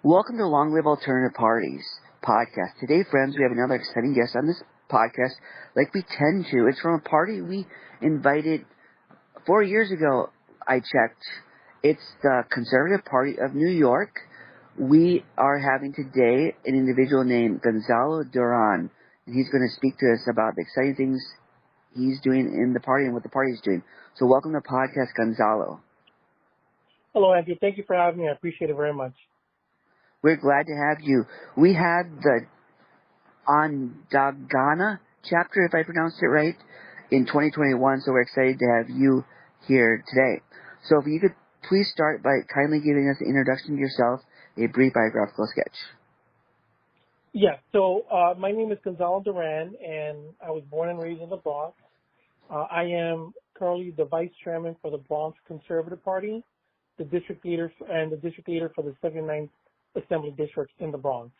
Welcome to Long Live Alternative Parties podcast. Today, friends, we have another exciting guest on this podcast, like we tend to. It's from a party we invited 4 years ago, I checked. It's the Conservative Party of New York. We are having today an individual named Gonzalo Duran, and he's going to speak to us about the exciting things he's doing in the party and what the party is doing. So welcome to the podcast, Gonzalo. Hello, Andrew. Thank you for having me. I appreciate it very much. We're glad to have you. We had the Ondagana chapter, if I pronounced it right, in 2021, so we're excited to have you here today. So if you could please start by kindly giving us an introduction to yourself, a brief biographical sketch. Yeah, so my name is Gonzalo Duran, and I was born and raised in the Bronx. I am currently the vice chairman for the Bronx Conservative Party, the district leader for the 79th Assembly District in the Bronx.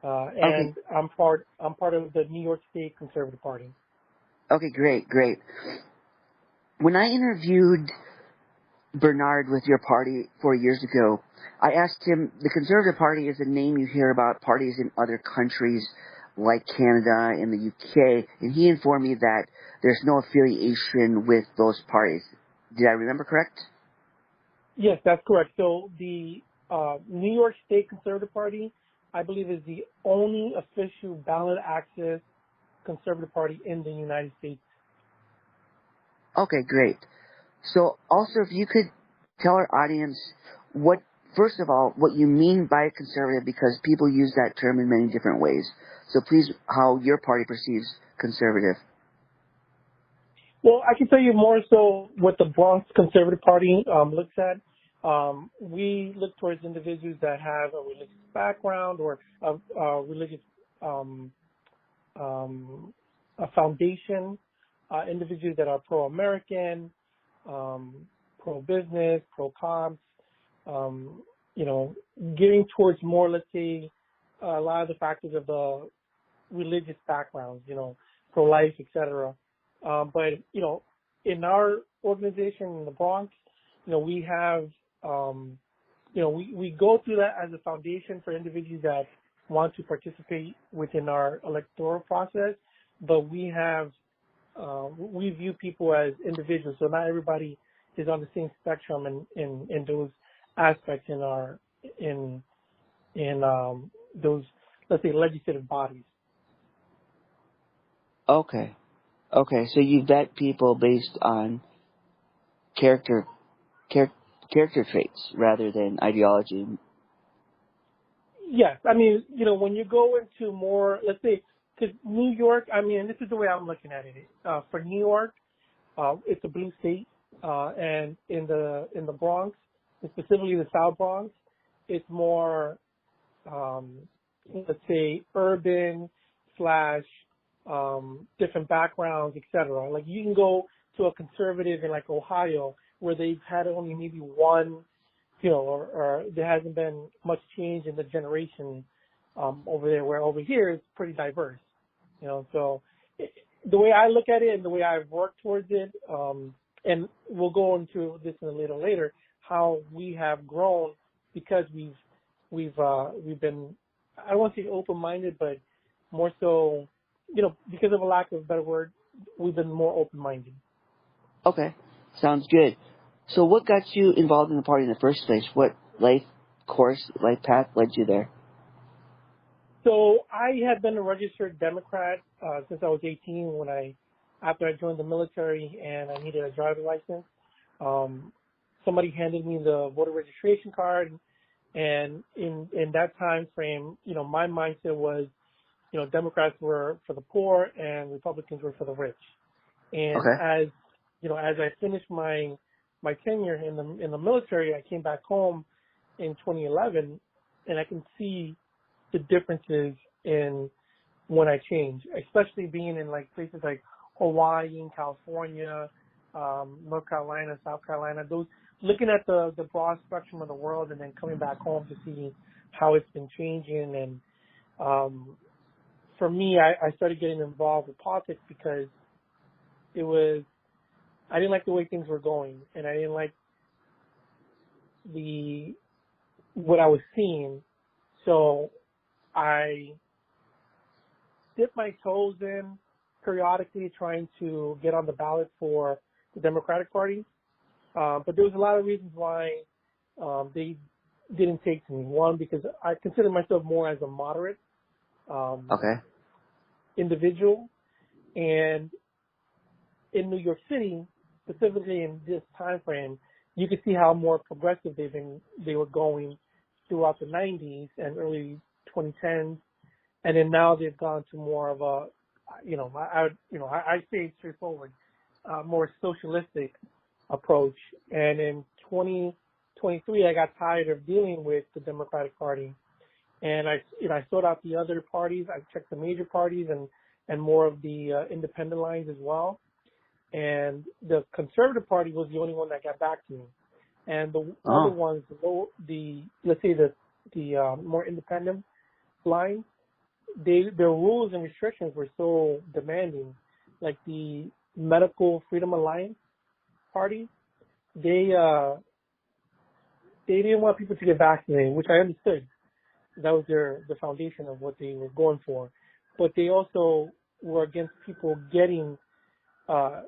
And Okay. I'm part of the New York State Conservative Party. Okay, great. When I interviewed Bernard with your party 4 years ago, I asked him, the Conservative Party is a name you hear about parties in other countries like Canada and the UK, and he informed me that there's no affiliation with those parties. Did I remember correct? Yes, that's correct. So the New York State Conservative Party, I believe, is the only official ballot access conservative party in the United States. Okay, great. So also, if you could tell our audience first of all, what you mean by conservative, because people use that term in many different ways. So please, how your party perceives conservative. Well, I can tell you more so what the Bronx Conservative Party looks at. We look towards individuals that have a religious background or a religious a foundation, individuals that are pro-American, pro-business, pro-cops, gearing towards more, let's say, a lot of the factors of the religious backgrounds, pro-life, etc. But, in our organization in the Bronx, we have, we go through that as a foundation for individuals that want to participate within our electoral process, but we have, we view people as individuals, so not everybody is on the same spectrum in those aspects in those, let's say, legislative bodies. Okay, so you vet people based on character traits rather than ideology. Yes, I mean, when you go into more, let's say, because New York, I mean, this is the way I'm looking at it. For New York, it's a blue state, and in the Bronx, specifically the South Bronx, it's more, let's say, urban / different backgrounds, etc. Like you can go to a conservative in like Ohio where they've had only maybe one, or there hasn't been much change in the generation over there, where over here it's pretty diverse. So the way I look at it and the way I've worked towards it, and we'll go into this a little later, how we have grown because we've been, I don't want to say open-minded, but more so, because of a lack of a better word, we've been more open-minded. Okay, sounds good. So what got you involved in the party in the first place? What life path led you there? So I had been a registered Democrat since I was 18 after I joined the military and I needed a driver's license. Somebody handed me the voter registration card, and in that time frame, my mindset was, Democrats were for the poor and Republicans were for the rich. And Okay. as I finished my tenure in the military, I came back home in 2011, and I can see the differences in when I changed, especially being in like places like Hawaii, California, North Carolina, South Carolina, those, looking at the broad spectrum of the world and then coming back home to see how it's been changing. And for me, I started getting involved with politics because I didn't like the way things were going, and I didn't like what I was seeing So I dip my toes in periodically trying to get on the ballot for the Democratic Party. But there was a lot of reasons why they didn't take to me. One, because I consider myself more as a moderate Okay. individual. And in New York City, specifically in this time frame, you can see how more progressive they were going throughout the 90s and early 2010s. And then now they've gone to more of a, I say it straightforward, more socialistic approach. And in 2023, I got tired of dealing with the Democratic Party, and I sought out the other parties. I checked the major parties and more of the independent lines as well. And the Conservative Party was the only one that got back to me. And the other ones, let's say the more independent lines, their rules and restrictions were so demanding. Like the Medical Freedom Alliance Party, they didn't want people to get vaccinated, which I understood. That was the foundation of what they were going for. But they also were against people getting the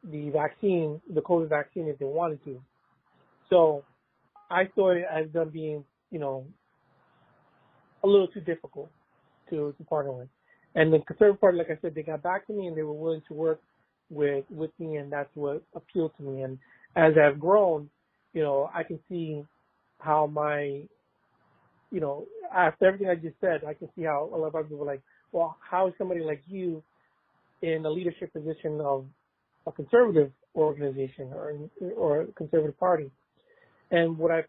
vaccine, the COVID vaccine, if they wanted to. So I saw it as them being, a little too difficult to partner with. And the Conservative Party, like I said, they got back to me and they were willing to work with me, and that's what appealed to me. And as I've grown, I can see how after everything I just said, I can see how a lot of people are like, well, how is somebody like you in a leadership position of a conservative organization or a conservative party? And what I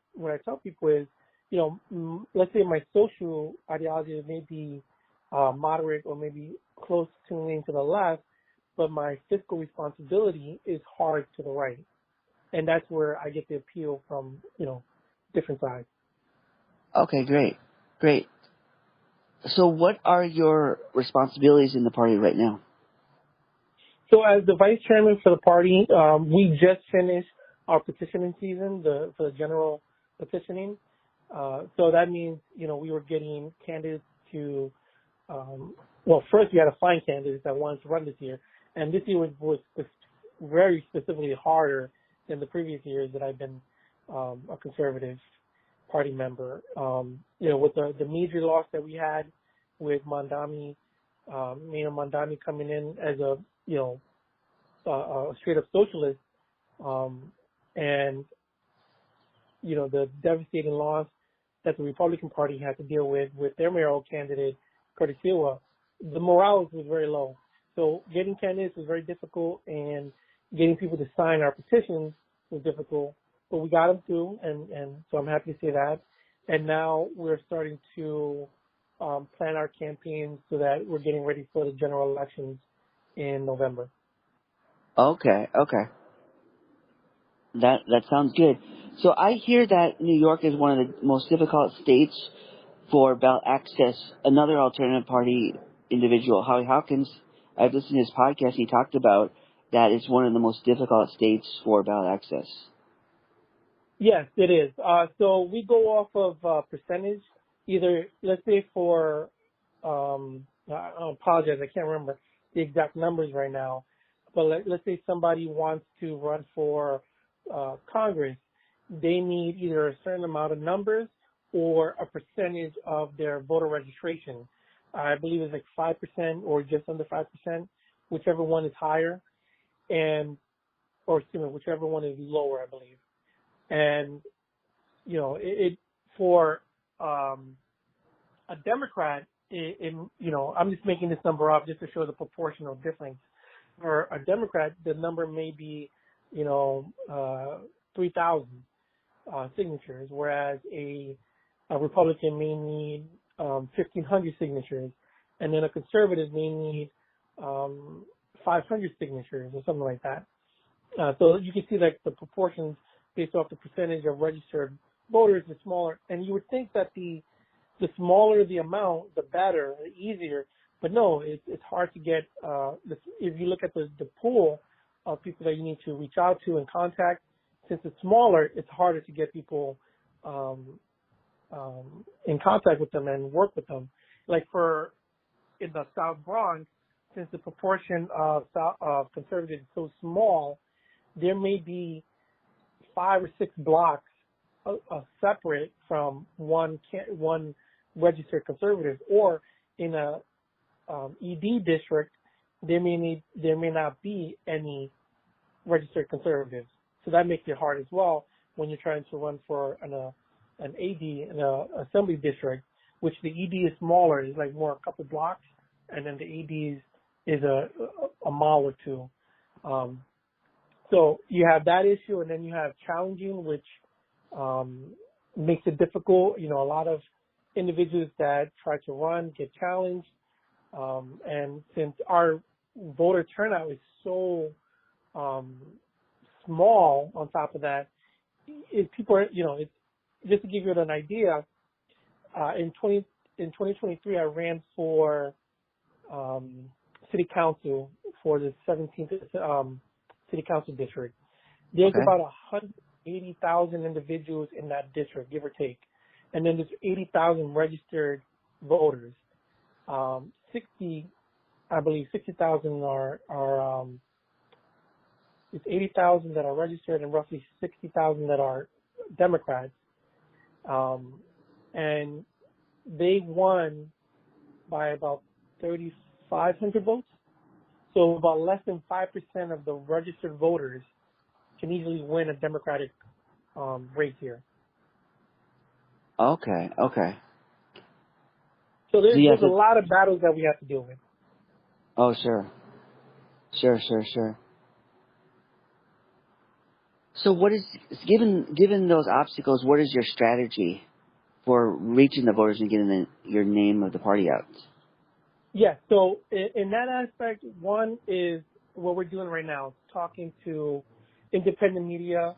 tell people is, let's say my social ideology may be moderate or maybe close to leaning to the left, but my fiscal responsibility is hard to the right. And that's where I get the appeal from, different sides. Okay, great. So what are your responsibilities in the party right now? So as the vice chairman for the party, we just finished our petitioning season, for the general petitioning. So that means, we were getting candidates to, first we had to find candidates that wanted to run this year. And this year was very specifically harder than the previous years that I've been a conservative party member. With the major loss that we had with Mandami, Mandami coming in as a straight up socialist, and the devastating loss that the Republican Party had to deal with their mayoral candidate, Curtis Silva, the morale was very low. So getting candidates was very difficult, and getting people to sign our petitions was difficult. But we got them through, and so I'm happy to say that. And now we're starting to plan our campaigns so that we're getting ready for the general elections in November. Okay. That sounds good. So I hear that New York is one of the most difficult states for ballot access. Another alternative party individual, Howie Hawkins, I've listened to his podcast. He talked about that it's one of the most difficult states for ballot access. Yes, it is. So we go off of percentage. Either, let's say for, I apologize, I can't remember the exact numbers right now, but let's say somebody wants to run for Congress. They need either a certain amount of numbers or a percentage of their voter registration. I believe it's like 5% or just under 5%, whichever one is higher, whichever one is lower, I believe. And, for a Democrat, I'm just making this number up just to show the proportional difference. For a Democrat, the number may be, 3,000 signatures, whereas a Republican may need 1,500 signatures, and then a conservative may need 500 signatures or something like that. So you can see like the proportions based off the percentage of registered voters is smaller, and you would think that the smaller the amount, the better, the easier. But no, it's hard to get. If you look at the pool of people that you need to reach out to and contact, since it's smaller, it's harder to get people um, in contact with them and work with them. Like in the South Bronx, since the proportion of conservatives is so small, there may be 5 or 6 blocks separate from one registered conservative, or in a ED district, there may not be any registered conservatives. So that makes it hard as well when you're trying to run for an AD in an assembly district, which the ED is smaller, it's like more a couple blocks, and then the AD is a mile or two. So you have that issue, and then you have challenging, which makes it difficult. You know, a lot of individuals that try to run get challenged, and since our voter turnout is so small, on top of that, people are, just to give you an idea, in 2023, I ran for city council for the 17th city council district. There's about 180,000 individuals in that district, give or take, and then there's 80,000 registered voters. 60,000 are it's 80,000 that are registered and roughly 60,000 that are Democrats. And they won by about 3,500 votes. So about less than 5% of the registered voters can easily win a Democratic race here. Okay. So there's a lot of battles that we have to deal with. Oh, sure. So what is, given those obstacles, what is your strategy for reaching the voters and getting your name of the party out? Yeah, so in that aspect, one is what we're doing right now, talking to independent media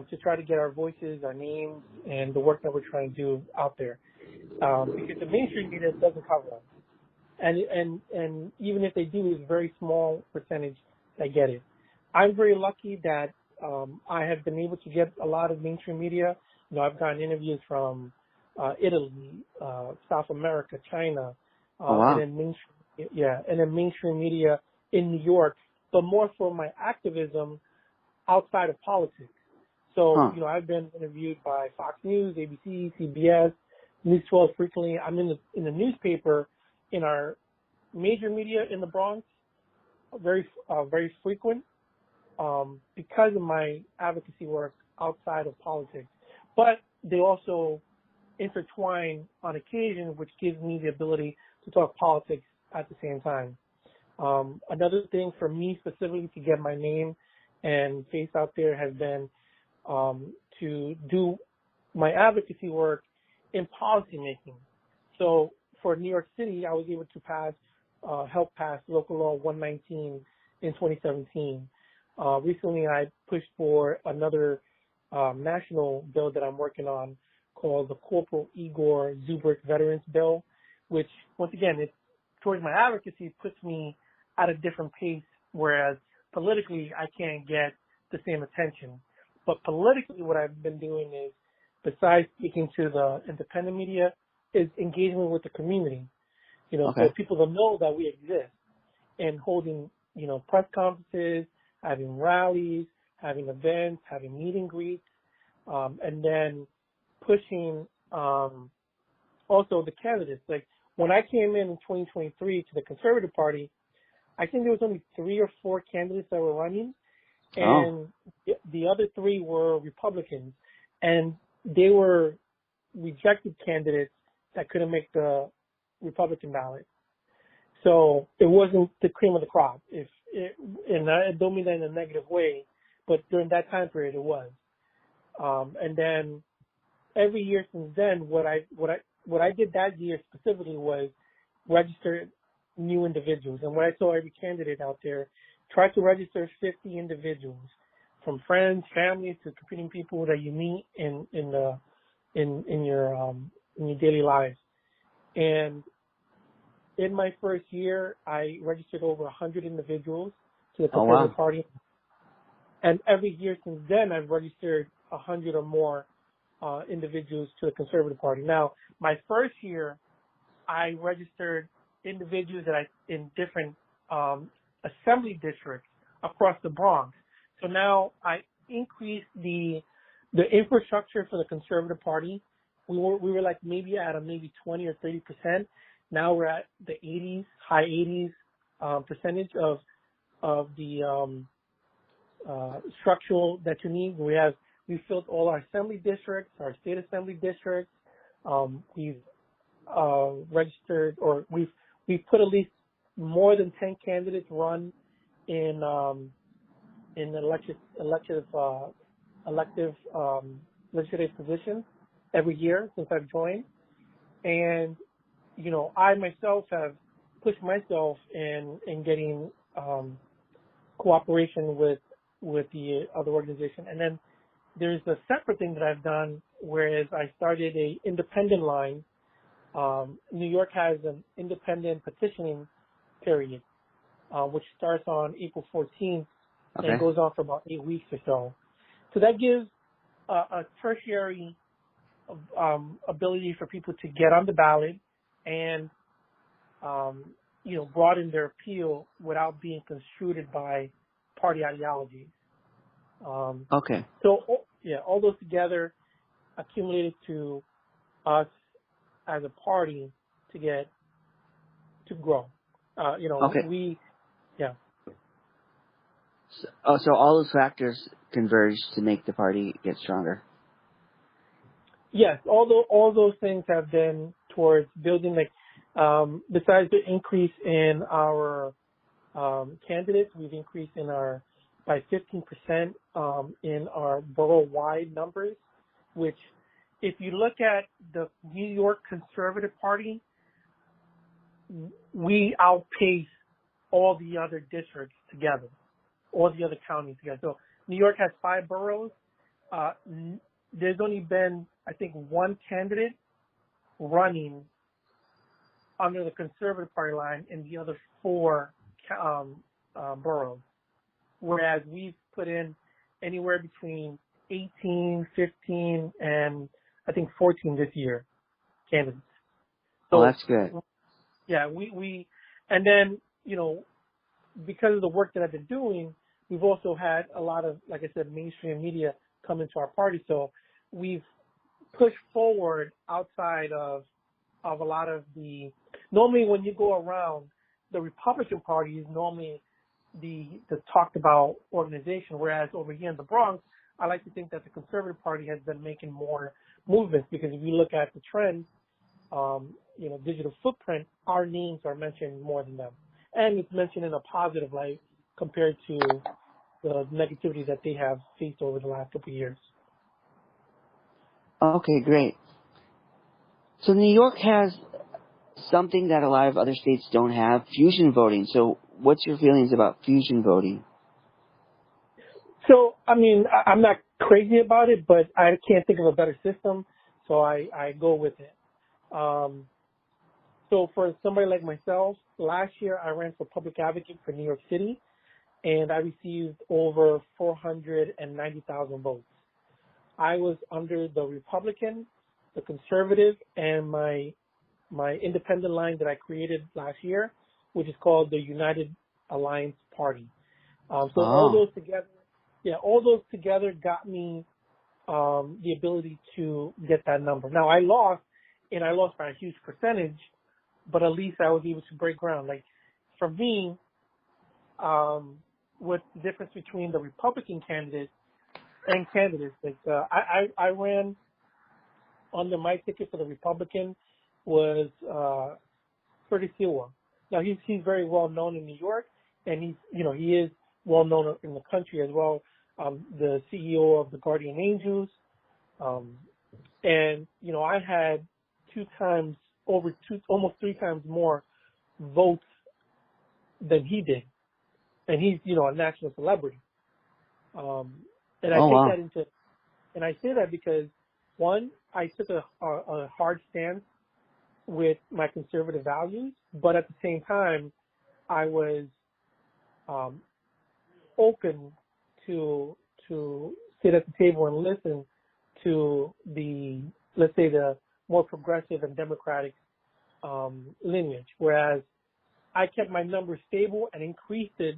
to try to get our voices, our names, and the work that we're trying to do out there. Because the mainstream media doesn't cover us. And even if they do, it's a very small percentage that get it. I'm very lucky that I have been able to get a lot of mainstream media. I've gotten interviews from Italy, South America, China, and then mainstream media in New York, but more for my activism outside of politics. So, I've been interviewed by Fox News, ABC, CBS, News 12 frequently. I'm in the newspaper in our major media in the Bronx, very frequent, because of my advocacy work outside of politics. But they also intertwine on occasion, which gives me the ability to talk politics at the same time. Another thing for me specifically to get my name and face out there has been to do my advocacy work in policymaking. So for New York City, I was able to help pass Local Law 119 in 2017. Recently, I pushed for another national bill that I'm working on called the Corporal Igor Zubrik Veterans Bill, which, once again, towards my advocacy puts me at a different pace, whereas politically I can't get the same attention. But politically, what I've been doing is, besides speaking to the independent media, is engagement with the community. So people to know that we exist, and holding, press conferences, having rallies, having events, having meet and greets, and then pushing also the candidates. Like when I came in 2023 to the Conservative Party, I think there was only 3 or 4 candidates that were running, and the other 3 were Republicans, and they were rejected candidates that couldn't make the Republican ballot. So it wasn't the cream of the crop. And I don't mean that in a negative way, but during that time period it was. And then every year since then, what I did that year specifically was register new individuals. And what I told every candidate out there, try to register 50 individuals, from friends, families, to competing people that you meet in your daily lives. And in my first year, I registered over 100 individuals to the Conservative Party. And every year since then, I've registered 100 or more individuals to the Conservative Party. Now, my first year, I registered individuals in different assembly districts across the Bronx. So now I increased the infrastructure for the Conservative Party. We were like maybe at maybe 20 or 30%. Now we're at the 80s, high 80s percentage of the structural that you need. We filled all our assembly districts, our state assembly districts. We've registered, or we've put at least more than 10 candidates run in elective legislative positions every year since I've joined. And I myself have pushed myself in getting cooperation with the other organization. And then there's a separate thing that I've done, whereas I started a independent line. New York has an independent petitioning period, which starts on April 14th and goes on for about 8 weeks or so. So that gives a tertiary ability for people to get on the ballot and broaden their appeal without being construed by party ideologies. So all those together accumulated to us as a party to grow. So all those factors converge to make the party get stronger. Yes, all those things have been towards building, besides the increase in our candidates, we've increased by 15% in our borough-wide numbers, which, if you look at the New York Conservative Party, we outpace all the other districts together, all the other counties together. So New York has 5 boroughs. There's only been, I think, 1 candidate running under the Conservative Party line in the other 4 boroughs, whereas we've put in anywhere between 18, 15, and I think 14 this year candidates. So that's good. Yeah, and then, because of the work that I've been doing, we've also had a lot of, like I said, mainstream media come into our party. So we've pushed forward outside of a lot of normally when you go around, the Republican Party is normally the talked about organization, whereas over here in the Bronx, I like to think that the Conservative Party has been making more movements, because if you look at the trend, digital footprint, our names are mentioned more than them. And it's mentioned in a positive light compared to the negativity that they have faced over the last couple of years. Okay, great. So New York has something that a lot of other states don't have, fusion voting. So what's your feelings about fusion voting? So, I'm not crazy about it, but I can't think of a better system, so I go with it. So for somebody like myself, last year I ran for public advocate for New York City, and I received over 490,000 votes. I was under the Republican, the Conservative, and my independent line that I created last year, which is called the United Alliance Party. All those together got me the ability to get that number. Now I lost by a huge percentage, but at least I was able to break ground. Like, for me, what's the difference between the Republican candidates, I ran under my ticket for the Republican was Curtis Silva. Now he's very well known in New York, and he is well known in the country as well. The CEO of the Guardian Angels, and I had almost 3 times more votes than he did, and he's a national celebrity. And I say that because, one, I took a hard stance with my conservative values, but at the same time, I was open to sit at the table and listen to the, let's say, the more progressive and democratic lineage, whereas I kept my numbers stable and increased it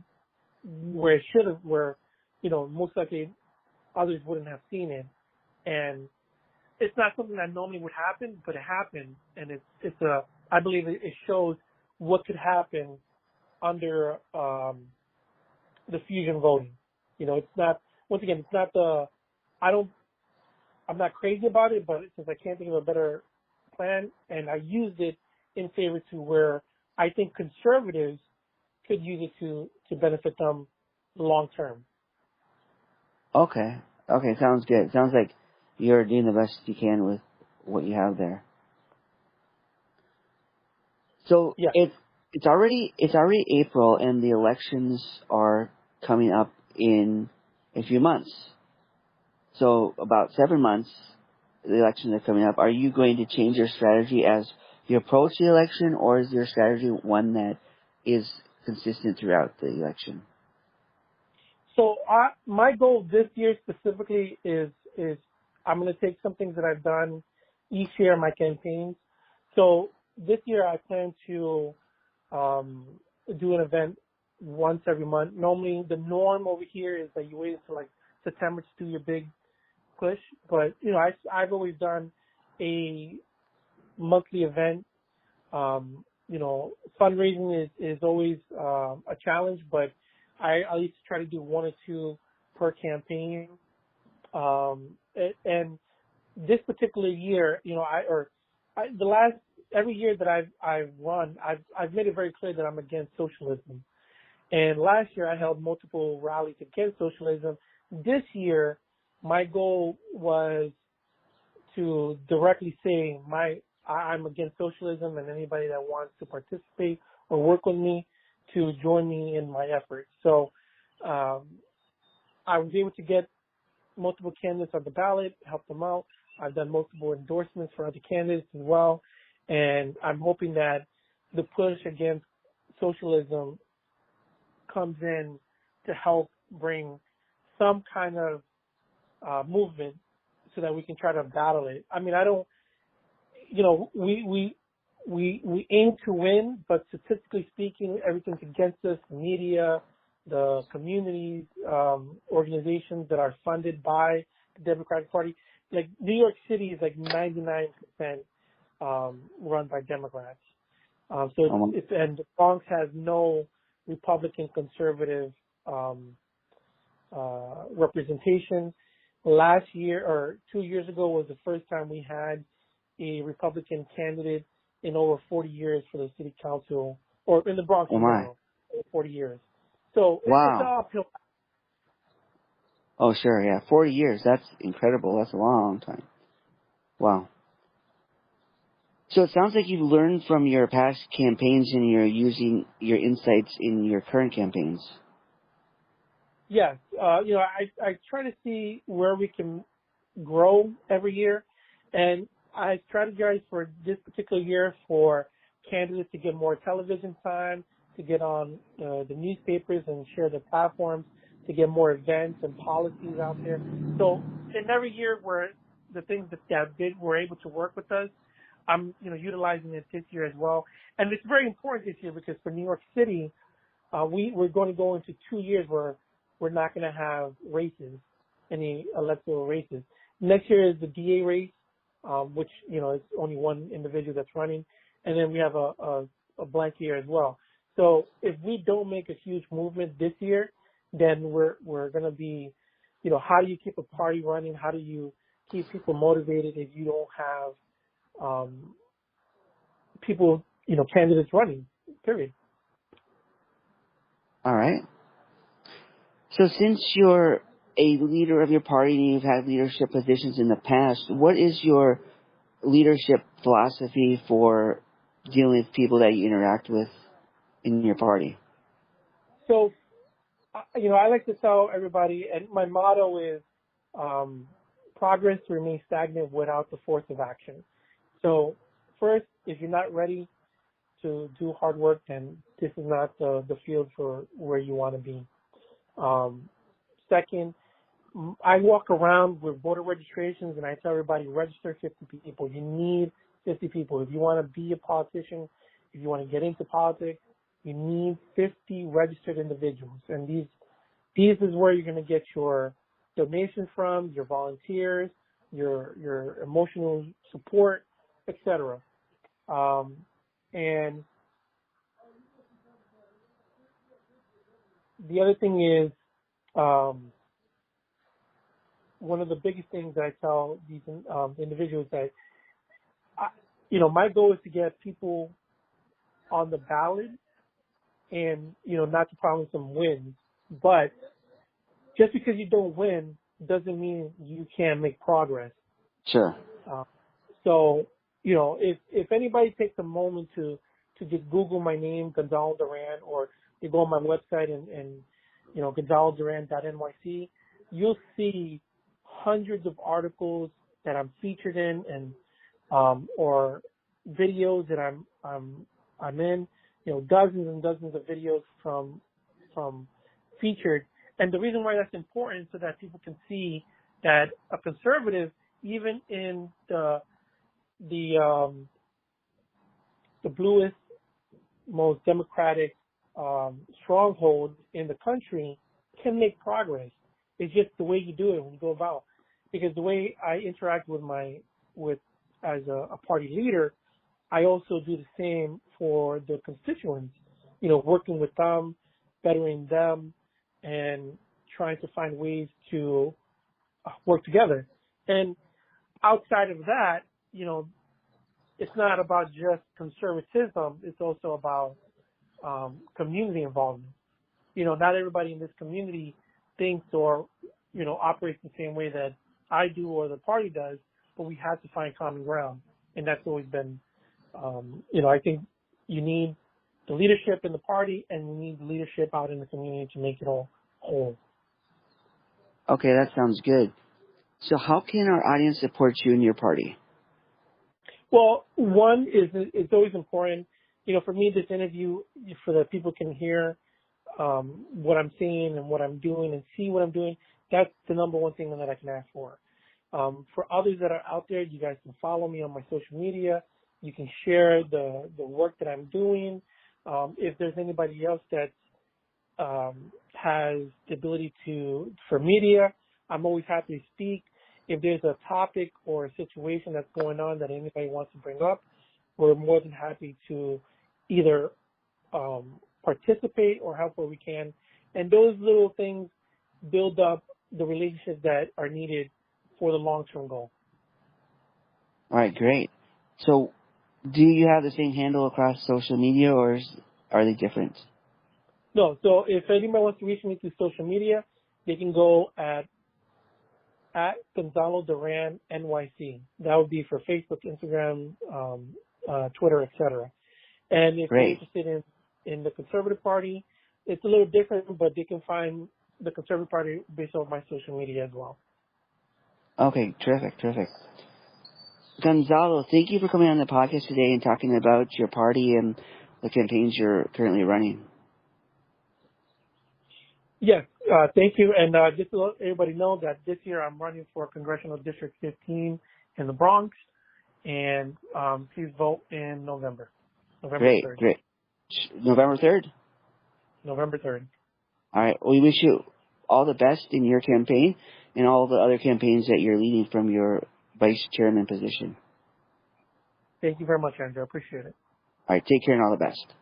where it should have, where, most likely others wouldn't have seen it. And it's not something that normally would happen, but it happened. And I believe it shows what could happen under the fusion voting. It's not, once again, it's not I'm not crazy about it, but since I can't think of a better plan, and I used it in favor to where I think conservatives could use it to benefit them long term. Okay. Okay, sounds good. Sounds like you're doing the best you can with what you have there. So Yeah. it's already April, and the elections are coming up in a few months. So about 7 months, the elections are coming up. Are you going to change your strategy as you approach the election, or is your strategy one that is consistent throughout the election? So my goal this year specifically is I'm going to take some things that I've done each year in my campaigns. So this year I plan to do an event once every month. Normally the norm over here is that you wait until like September to do your big push, but I've always done a monthly event. Fundraising is always a challenge, but I used to try to do 1 or 2 per campaign. And this particular year, every year that I've run, I've made it very clear that I'm against socialism. And last year I held multiple rallies against socialism. This year, my goal was to directly say I'm against socialism, and anybody that wants to participate or work with me to join me in my efforts. So I was able to get multiple candidates on the ballot, help them out. I've done multiple endorsements for other candidates as well, and I'm hoping that the push against socialism comes in to help bring some kind of movement so that we can try to battle it. I mean, we aim to win, but statistically speaking, everything's against us. The media, the communities, organizations that are funded by the Democratic Party. Like New York City is like 99% run by Democrats. And the Bronx has no Republican conservative representation. Last year or 2 years ago was the first time we had a Republican candidate in over 40 years for the city council, or in the Bronx in general, over 40 years. So it's all uphill. Oh, sure, yeah. 40 years, that's incredible. That's a long time. Wow. So it sounds like you've learned from your past campaigns and you're using your insights in your current campaigns. Yes. I try to see where we can grow every year, and I strategize for this particular year for candidates to get more television time, to get on the newspapers and share their platforms, to get more events and policies out there. So in every year where the things that were able to work with us, I'm utilizing it this year as well. And it's very important this year because for New York City, we're going to go into 2 years where we're not going to have races, any electoral races. Next year is the DA race, which, is only one individual that's running. And then we have a blank year as well. So if we don't make a huge movement this year, then we're going to be, how do you keep a party running? How do you keep people motivated if you don't have people, candidates running, period. All right. So since you're a leader of your party and you've had leadership positions in the past, what is your leadership philosophy for dealing with people that you interact with in your party? So, I like to tell everybody, and my motto is progress remains stagnant without the force of action. So first, if you're not ready to do hard work, then this is not the field for where you want to be. Second, I walk around with voter registrations and I tell everybody register 50 people. You need 50 people. If you want to be a politician, if you want to get into politics, you need 50 registered individuals. And these is where you're going to get your donations from, your volunteers, your emotional support, etc. And the other thing is, one of the biggest things that I tell these individuals that, my goal is to get people on the ballot and, not to promise them wins. But just because you don't win doesn't mean you can't make progress. Sure. So, if anybody takes a moment to just Google my name, Gonzalo Duran, or you go on my website and GonzaloDuran.nyc, you'll see hundreds of articles that I'm featured in and or videos that I'm in, dozens and dozens of videos from featured. And the reason why that's important is so that people can see that a conservative, even in the bluest, most democratic stronghold in the country, can make progress. It's just the way you do it when you go about. Because the way I interact as a party leader, I also do the same for the constituents. Working with them, bettering them, and trying to find ways to work together. And outside of that, it's not about just conservatism. It's also about community involvement. Not everybody in this community thinks or, operates the same way that I do or the party does, but we have to find common ground. And that's always been, I think you need the leadership in the party and you need the leadership out in the community to make it all whole. Okay, that sounds good. So how can our audience support you and your party? Well, one is it's always important. For me, this interview, so that people can hear what I'm saying and what I'm doing and see what I'm doing, that's the number one thing that I can ask for. For others that are out there, you guys can follow me on my social media. You can share the work that I'm doing. If there's anybody else that has the ability for media, I'm always happy to speak. If there's a topic or a situation that's going on that anybody wants to bring up, we're more than happy to either participate or help where we can. And those little things build up the relationships that are needed for the long-term goal. All right, great. So do you have the same handle across social media, or are they different? No, so if anybody wants to reach me through social media, they can go at Gonzalo Duran NYC. That would be for Facebook, Instagram, Twitter, etc. And if they're interested in the Conservative Party, it's a little different, but they can find the Conservative Party based on my social media as well. Okay, terrific. Gonzalo, thank you for coming on the podcast today and talking about your party and the campaigns you're currently running. Yes, thank you. And just to let everybody know that this year I'm running for Congressional District 15 in the Bronx, and please vote in November 3rd. Great. November 3rd? November 3rd. All right. We wish you all the best in your campaign and all the other campaigns that you're leading from your vice chairman position. Thank you very much, Andrew. I appreciate it. All right. Take care and all the best.